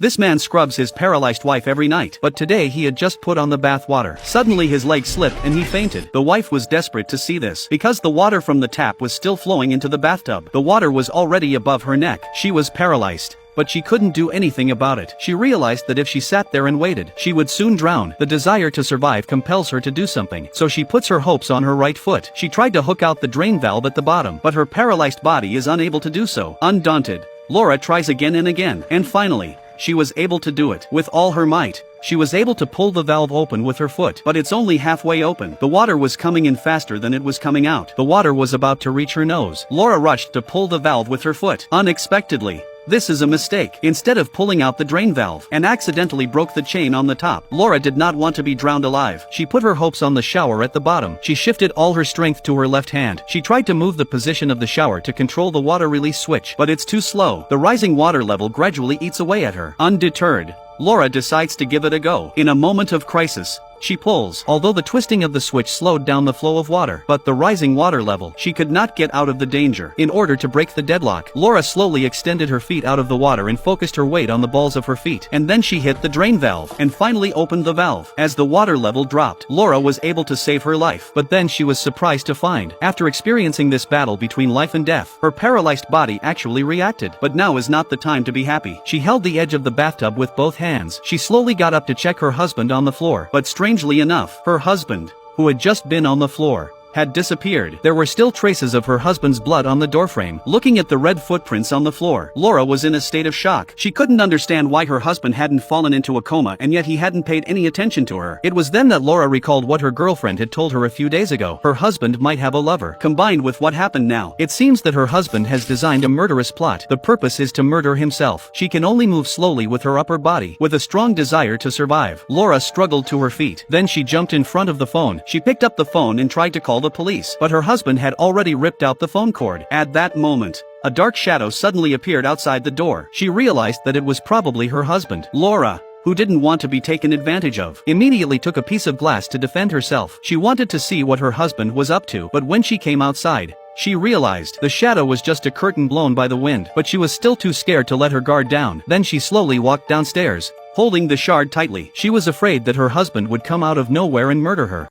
This man scrubs his paralyzed wife every night, but today he had just put on the bath water. Suddenly his leg slipped and he fainted. The wife was desperate to see this, because the water from the tap was still flowing into the bathtub. The water was already above her neck. She was paralyzed, but she couldn't do anything about it. She realized that if she sat there and waited, she would soon drown. The desire to survive compels her to do something, so she puts her hopes on her right foot. She tried to hook out the drain valve at the bottom, but her paralyzed body is unable to do so. Undaunted, Laura tries again and again, and finally, she was able to do it. With all her might, she was able to pull the valve open with her foot, but it's only halfway open. The water was coming in faster than it was coming out. The water was about to reach her nose. Laura rushed to pull the valve with her foot. Unexpectedly, this is a mistake. Instead of pulling out the drain valve, and accidentally broke the chain on the top. Laura did not want to be drowned alive. She put her hopes on the shower at the bottom. She shifted all her strength to her left hand. She tried to move the position of the shower to control the water release switch, but it's too slow. The rising water level gradually eats away at her. Undeterred, Laura decides to give it a go. In a moment of crisis, she pulls, although the twisting of the switch slowed down the flow of water, but the rising water level, she could not get out of the danger. In order to break the deadlock, Laura slowly extended her feet out of the water and focused her weight on the balls of her feet, and then she hit the drain valve, and finally opened the valve. As the water level dropped, Laura was able to save her life, but then she was surprised to find, after experiencing this battle between life and death, her paralyzed body actually reacted. But now is not the time to be happy. She held the edge of the bathtub with both hands. She slowly got up to check her husband on the floor, but strangely enough, her husband, who had just been on the floor, had disappeared. There were still traces of her husband's blood on the doorframe. Looking at the red footprints on the floor, Laura was in a state of shock. She couldn't understand why her husband hadn't fallen into a coma and yet he hadn't paid any attention to her. It was then that Laura recalled what her girlfriend had told her a few days ago. Her husband might have a lover. Combined with what happened now, it seems that her husband has designed a murderous plot. The purpose is to murder himself. She can only move slowly with her upper body, with a strong desire to survive. Laura struggled to her feet. Then she jumped in front of the phone. She picked up the phone and tried to call the police, but her husband had already ripped out the phone cord. At that moment, a dark shadow suddenly appeared outside the door. She realized that it was probably her husband. Laura, who didn't want to be taken advantage of, immediately took a piece of glass to defend herself. She wanted to see what her husband was up to, but when she came outside, she realized the shadow was just a curtain blown by the wind, but she was still too scared to let her guard down. Then she slowly walked downstairs, holding the shard tightly. She was afraid that her husband would come out of nowhere and murder her.